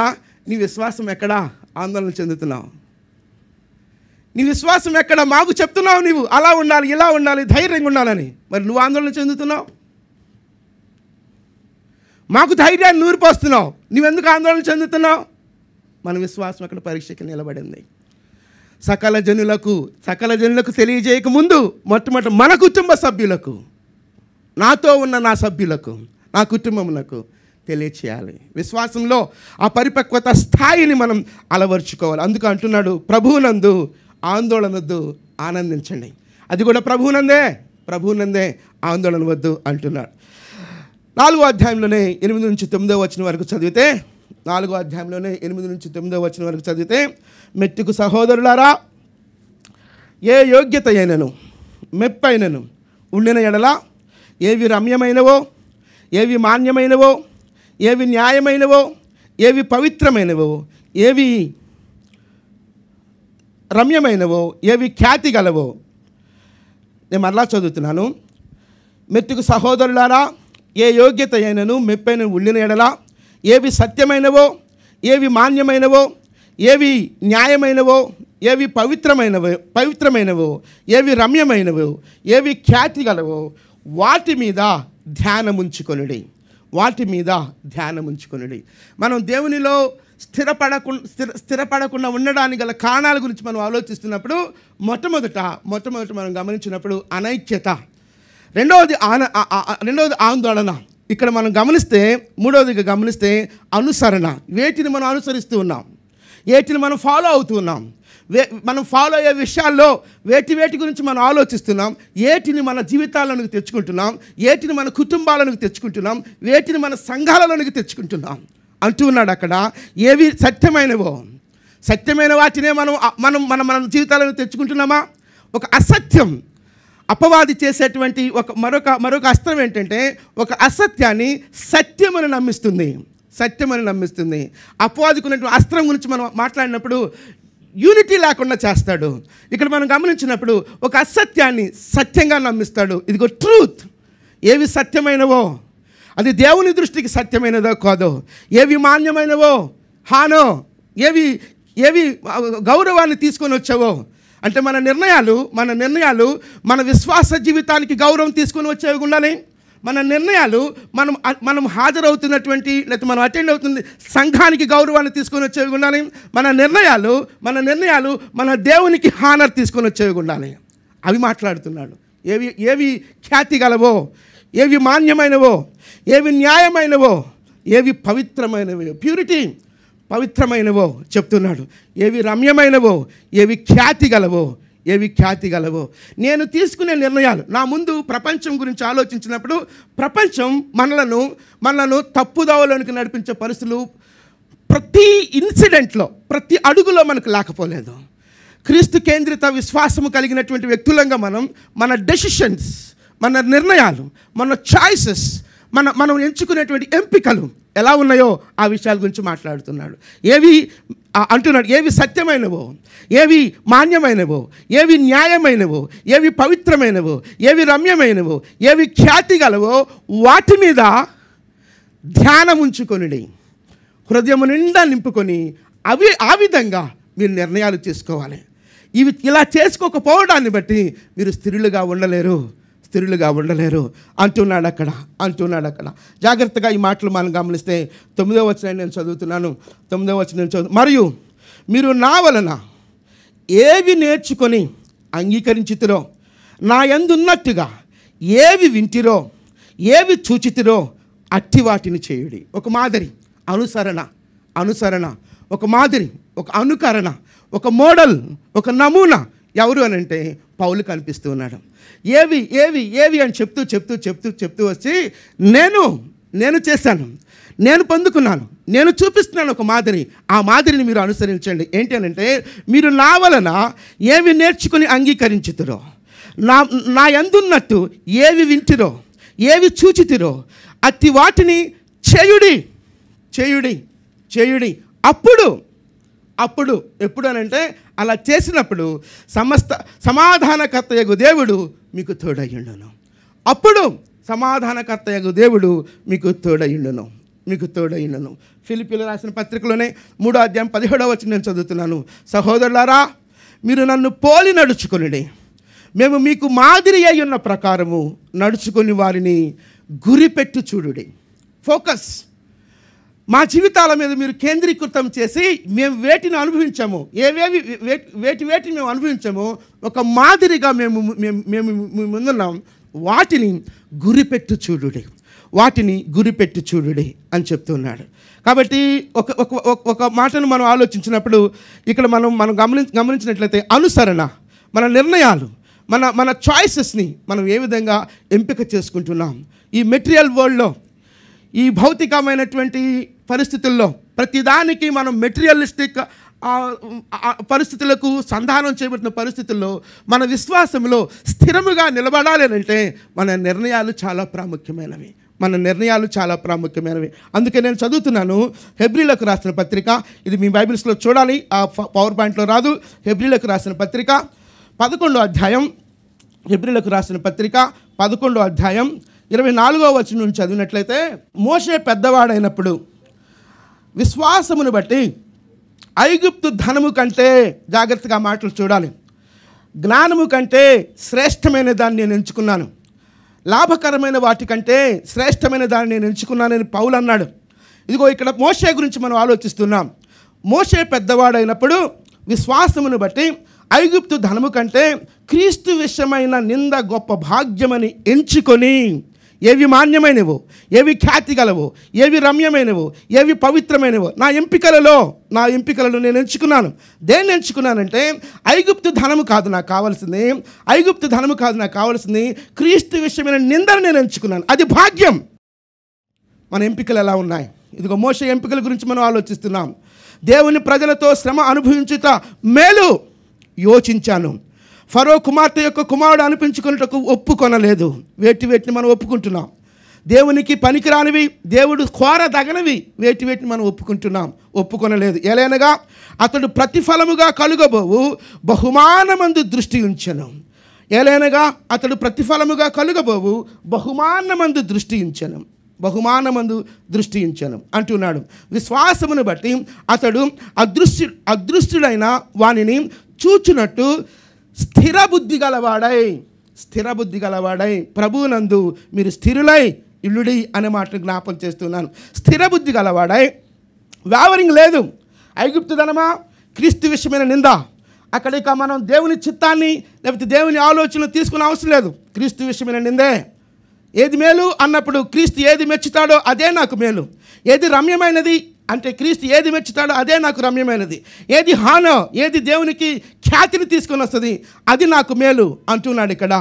నీ విశ్వాసం ఎక్కడా ఆందోళన చెందుతున్నావు? నీ విశ్వాసం ఎక్కడ? మాకు చెప్తున్నావు నీవు అలా ఉండాలి, ఇలా ఉండాలి, ధైర్యంగా ఉండాలని. మరి నువ్వు ఆందోళన చెందుతున్నావు. మాకు ధైర్యాన్ని నూరిపోస్తున్నావు, నువ్వెందుకు ఆందోళన చెందుతున్నావు? మన విశ్వాసం అక్కడ పరీక్షకి నిలబడింది. సకల జనులకు తెలియజేయక ముందు మొట్టమొదటి మన కుటుంబ సభ్యులకు, నాతో ఉన్న నా సభ్యులకు, నా కుటుంబములకు తెలియచేయాలి. విశ్వాసంలో ఆ పరిపక్వత స్థాయిని మనం అలవర్చుకోవాలి. అందుకు అంటున్నాడు, ప్రభువునందు ఆందోళన వద్దు, ఆనందించండి. అది కూడా ప్రభువునందే ఆందోళన వద్దు అంటున్నాడు. 4వ అధ్యాయంలోనే 8 నుంచి 9 వచనం వరకు చదివితే, 4వ అధ్యాయంలోనే 8 నుంచి 9 వచనం వరకు చదివితే, మెట్టుకు సహోదరులారా, ఏ యోగ్యత అయినను మెప్పైనను ఉండిన ఎడల, ఏవి రమ్యమైనవో, ఏవి మాన్యమైనవో, ఏవి న్యాయమైనవో, ఏవి పవిత్రమైనవో, ఏవి రమ్యమైనవో, ఏవి ఖ్యాతి గలవో. నేను మరలా చదువుతున్నాను. మెట్టుకు సహోదరులారా, ఏ యోగ్యత అయినను మెప్పైన ఉండిన ఎడల, ఏవి సత్యమైనవో, ఏవి మాన్యమైనవో, ఏవి న్యాయమైనవో, ఏవి పవిత్రమైనవో, ఏవి రమ్యమైనవో, ఏవి ఖ్యాతి గలవో, వాటి మీద ధ్యానముంచుకొనుడి. మనం దేవునిలో స్థిరపడకుండా ఉండడానికి గల కారణాల గురించి మనం ఆలోచిస్తున్నప్పుడు మొట్టమొదట మనం గమనించినప్పుడు అనైక్యత, రెండవది ఆందోళన. ఇక్కడ మనం గమనిస్తే, మూడవదిగా గమనిస్తే అనుసరణ. వేటిని మనం అనుసరిస్తూ ఉన్నాం, వేటిని మనం ఫాలో అవుతూ ఉన్నాం. మనం ఫాలో అయ్యే విషయాల్లో వేటి గురించి మనం ఆలోచిస్తున్నాం, ఏటిని మన జీవితాలలోకి తెచ్చుకుంటున్నాం, ఏటిని మన కుటుంబాలకు తెచ్చుకుంటున్నాం, వేటిని మన సంఘాలలోకి తెచ్చుకుంటున్నాం అంటూ ఉన్నాడు అక్కడ. ఏవి సత్యమైన వాటినే మన జీవితాలను తెచ్చుకుంటున్నామా? ఒక అసత్యం, అపవాది చేసేటువంటి మరొక అస్త్రం ఏంటంటే, ఒక అసత్యాన్ని సత్యమని నమ్మిస్తుంది. అపవాదికి ఉన్నటువంటి అస్త్రం గురించి మనం మాట్లాడినప్పుడు యూనిటీ లేకుండా చేస్తాడు. ఇక్కడ మనం గమనించినప్పుడు ఒక అసత్యాన్ని సత్యంగా నమ్మిస్తాడు. ఇదిగో ట్రూత్. ఏవి సత్యమైనవో అది దేవుని దృష్టికి సత్యమైనదో కాదో, ఏవి మాన్యమైనవో హానో, ఏవి గౌరవాన్ని తీసుకొని వచ్చావో, అంటే మన నిర్ణయాలు మన విశ్వాస జీవితానికి గౌరవం తీసుకొని వచ్చేవి ఉండాలి. మన నిర్ణయాలు మనం హాజరవుతున్నటువంటి, లేకపోతే మనం అటెండ్ అవుతుంది సంఘానికి గౌరవాన్ని తీసుకొని వచ్చేవి ఉండాలి. మన నిర్ణయాలు మన దేవునికి హానర్ తీసుకొని వచ్చేవి ఉండాలి. అవి మాట్లాడుతున్నాడు. ఏవి ఖ్యాతి గలవో, ఏవి మాన్యమైనవో, ఏవి న్యాయమైనవో, ఏవి పవిత్రమైనవో, ప్యూరిటీ పవిత్రమైనవో చెప్తున్నాడు. ఏవి రమ్యమైనవో, ఏవి ఖ్యాతి గలవో. నేను తీసుకునే నిర్ణయాలు, నా ముందు ప్రపంచం గురించి ఆలోచించినప్పుడు ప్రపంచం మనలను తప్పుదోవలోనికి నడిపించే పరిస్థితులు ప్రతి ఇన్సిడెంట్లో, ప్రతి అడుగులో మనకు లేకపోలేదు. క్రీస్తు కేంద్రిత విశ్వాసము కలిగినటువంటి వ్యక్తులంగా మన డెసిషన్స్, మన నిర్ణయాలు, మన చాయిసెస్, మనం ఎంచుకునేటువంటి ఎంపికలు ఎలా ఉన్నాయో ఆ విషయాల గురించి మాట్లాడుతున్నాడు. అంటున్నాడు, ఏవి సత్యమైనవో, ఏవి మాన్యమైనవో, ఏవి న్యాయమైనవో, ఏవి పవిత్రమైనవో, ఏవి రమ్యమైనవో, ఏవి ఖ్యాతి గలవో, వాటి మీద ధ్యానం ఉంచుకొనుడి. హృదయం నిండా నింపుకొని ఆ విధంగా మీరు నిర్ణయాలు తీసుకోవాలి. ఇలా చేసుకోకపోవడాన్ని బట్టి మీరు స్థిరులుగా ఉండలేరు అంటున్నాడు అక్కడ. జాగ్రత్తగా ఈ మాటలు మనం గమనిస్తే 9వ వచనం నేను చదువుతున్నాను. 9వ వచనం మరియు మీరు నా వలన ఏవి నేర్చుకొని అంగీకరించితిరో, నా యందున్నట్టుగా ఏవి వింటిరో, ఏవి చూచితిరో అట్టి వాటిని చేయుడి. ఒక మాదిరి అనుసరణ, ఒక మాదిరి, ఒక అనుకరణ, ఒక మోడల్, ఒక నమూనా ఎవరు అని అంటే పౌలు కనిపిస్తూ ఉన్నాడు. ఏవి ఏవి ఏవి అని చెప్తూ చెప్తూ చెప్తూ చెప్తూ వచ్చి నేను చేశాను, నేను పొందుకున్నాను, నేను చూపిస్తున్నాను ఒక మాదిరి. ఆ మాదిరిని మీరు అనుసరించండి. ఏంటి అని అంటే, మీరు నా వలన ఏవి నేర్చుకుని అంగీకరించుతురో, నా యందున్నట్టు ఏవి వింటిరో, ఏవి చూచితిరో అట్టి వాటిని చేయుడి చేయుడి చేయుడి. అప్పుడు ఎప్పుడు అని అంటే, అలా చేసినప్పుడు సమాధానకర్తయగు దేవుడు మీకు తోడయ్యుండును. అప్పుడు సమాధానకర్తయగు దేవుడు మీకు తోడయ్యుండును. ఫిలిప్పీయులకు రాసిన పత్రికలోనే 3వ అధ్యాయం 17వ వచనం నేను చదువుతున్నాను. సహోదరులారా, మీరు నన్ను పోలి నడుచుకొనుడి, మేము మీకు మాదిరి అయి ఉన్న ప్రకారము నడుచుకుని వారిని గురిపెట్టు చూడుడి. ఫోకస్. మా జీవితాల మీద మీరు కేంద్రీకృతం చేసి మేము వేటిని అనుభవించాము, వేటిని మేము అనుభవించామో ఒక మాదిరిగా మేము ముందున్నాం. వాటిని గురిపెట్టు చూడుడి అని చెప్తున్నాడు. కాబట్టి ఒక మాటను మనం ఆలోచించినప్పుడు ఇక్కడ మనం గమనించినట్లయితే అనుసరణ, మన నిర్ణయాలు, మన చాయిసెస్ని మనం ఏ విధంగా ఎంపిక చేసుకుంటున్నాం. ఈ మెటీరియల్ వరల్డ్లో, ఈ భౌతికమైనటువంటి పరిస్థితుల్లో ప్రతిదానికి మనం మెటీరియలిస్టిక్ పరిస్థితులకు సంధానం చేయబడిన పరిస్థితుల్లో మన విశ్వాసంలో స్థిరముగా నిలబడాలి అంటే మన నిర్ణయాలు చాలా ప్రాముఖ్యమైనవి. అందుకే నేను చదువుతున్నాను హెబ్రీలకు రాసిన పత్రిక. ఇది మీ బైబిల్స్లో చూడాలి, ఆ పవర్ పాయింట్లో రాదు. హెబ్రీలకు రాసిన పత్రిక 11వ అధ్యాయం, హెబ్రీలకు రాసిన పత్రిక 11వ అధ్యాయం 24వ వచనం నుంచి చదివినట్లయితే, మోషే పెద్దవాడైనప్పుడు విశ్వాసమును బట్టి ఐగుప్తు ధనము కంటే, జాగ్రత్తగా మాటలు చూడాలి, జ్ఞానము కంటే శ్రేష్టమైన దాన్ని నేను ఎంచుకున్నాను, లాభకరమైన వాటికంటే శ్రేష్టమైన దాన్ని నేను ఎంచుకున్నానని పౌలు అన్నాడు. ఇదిగో ఇక్కడ మోషే గురించి మనం ఆలోచిస్తున్నాం. మోషే పెద్దవాడైనప్పుడు విశ్వాసమును బట్టి ఐగుప్తు ధనము కంటే క్రీస్తు విషయమైన నింద గొప్ప భాగ్యమని ఎంచుకొని, ఏవి మాన్యమైనవో, ఏవి ఖ్యాతి గలవో, ఏవి రమ్యమైనవో, ఏవి పవిత్రమైనవో నా ఎంపికలలో నేను ఎంచుకున్నాను. దేన్ని ఎంచుకున్నానంటే, ఐగుప్తు ధనము కాదు నాకు కావాల్సింది, క్రీస్తు విషయమైన నిందను నేను ఎంచుకున్నాను. అది భాగ్యం. మన ఎంపికలు ఎలా ఉన్నాయి? ఇదిగో మోషే ఎంపికల గురించి మనం ఆలోచిస్తున్నాం. దేవుని ప్రజలతో శ్రమ అనుభవించుట మేలు యోచించాను. ఫరో కుమార్తె యొక్క కుమారుడు అనిపించుకున్నటకు ఒప్పుకొనలేదు. వేటిని మనం ఒప్పుకుంటున్నాం? దేవునికి పనికిరానివి, దేవుడు కోరదగనివి వేటిని మనం ఒప్పుకొనలేదు. ఎలైనగా అతడు ప్రతిఫలముగా కలుగబోవు బహుమానమందు దృష్టి ఉంచెను అంటున్నాడు. విశ్వాసమును బట్టి అతడు అదృశ్యుడైన వానిని చూచునట్టు స్థిరబుద్ధి గలవాడై ప్రభువునందు మీరు స్థిరులై ఇల్లుడి అనే మాట జ్ఞాపం చేస్తున్నాను. స్థిరబుద్ధి గలవాడై, వ్యావరింగ్ లేదు. ఐగుప్తు ధనమా, క్రీస్తు విషయమైన నింద, అక్కడిక మనం దేవుని చిత్తాన్ని లేకపోతే దేవుని ఆలోచనలు తీసుకునే అవసరం లేదు. క్రీస్తు విషయమైన నిందే. ఏది మేలు అన్నప్పుడు క్రీస్తు ఏది మెచ్చుతాడో అదే నాకు మేలు. ఏది రమ్యమైనది అంటే క్రీస్తు ఏది మెచ్చుతాడో అదే నాకు రమ్యమైనది. ఏది హానో, ఏది దేవునికి ఖ్యాతిని తీసుకొని వస్తుంది అది నాకు మేలు అంటున్నాడు. ఇక్కడ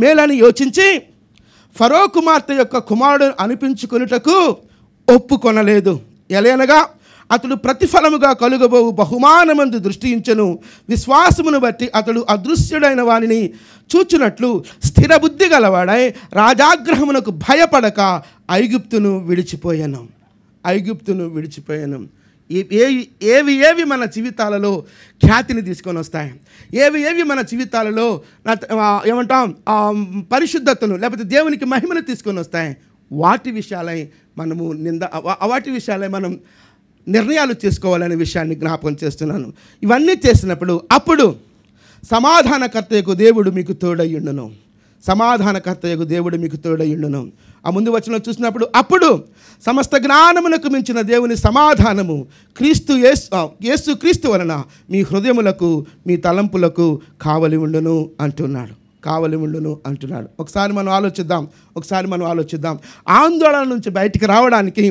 మేలని యోచించి ఫరో కుమార్తె యొక్క కుమారుడు అనిపించుకొనుటకు ఒప్పుకొనలేదు. ఎలయనగా అతడు ప్రతిఫలముగా కలుగబోవు బహుమానమందు దృష్టి ఉంచెను. విశ్వాసమును బట్టి అతడు అదృశ్యుడైన వానిని చూచునట్లు స్థిరబుద్ధి గలవాడై రాజాగ్రహమునకు భయపడక ఐగుప్తును విడిచిపోయాను. ఏవి మన జీవితాలలో ఖ్యాతిని తీసుకొని వస్తాయి? ఏవి మన జీవితాలలో పరిశుద్ధతను లేకపోతే దేవునికి మహిమను తీసుకొని వస్తాయి? వాటి విషయాలై మనం నిర్ణయాలు తీసుకోవాలనే విషయాన్ని జ్ఞాపకం చేస్తున్నాను. ఇవన్నీ చేసినప్పుడు అప్పుడు సమాధానకర్తయకు దేవుడు మీకు తోడయ్యుండును. ఆ ముందు వచనంలో చూసినప్పుడు అప్పుడు సమస్త జ్ఞానమునకు మించిన దేవుని సమాధానము యేసు క్రీస్తు వలన మీ హృదయములకు మీ తలంపులకు కావలి ఉండును అంటున్నాడు. ఒకసారి మనం ఆలోచిద్దాం. ఆందోళన నుంచి బయటికి రావడానికి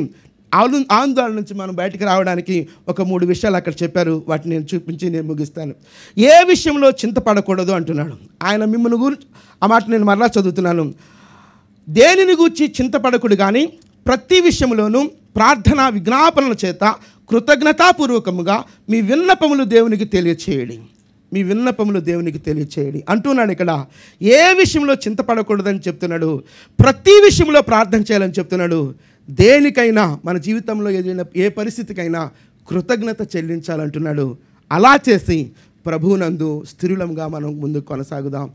ఆందోళన నుంచి మనం బయటకు రావడానికి ఒక 3 విషయాలు అక్కడ చెప్పారు. వాటిని నేను చూపించి నేను ముగిస్తాను. ఏ విషయంలో చింతపడకూడదు అంటున్నాడు ఆయన. మిమ్మల్ని గురించి ఆ మాట నేను మరలా చదువుతున్నాను. దేనిని గూర్చి చింతపడకుడు కానీ ప్రతి విషయంలోనూ ప్రార్థన విజ్ఞాపనల చేత కృతజ్ఞతాపూర్వకముగా మీ విన్నపములు దేవునికి తెలియచేయండి. మీ విన్నపములు దేవునికి తెలియచేయండి అంటున్నాడు. ఇక్కడ ఏ విషయంలో చింతపడకూడదని చెప్తున్నాడు, ప్రతి విషయంలో ప్రార్థన చేయాలని చెప్తున్నాడు. దేనికైనా మన జీవితంలో ఏదైనా ఏ పరిస్థితికైనా కృతజ్ఞత చెల్లించాలంటున్నాడు. అలా చేసి ప్రభువునందు స్థిరులంగా మనం ముందుకు కొనసాగుదాం.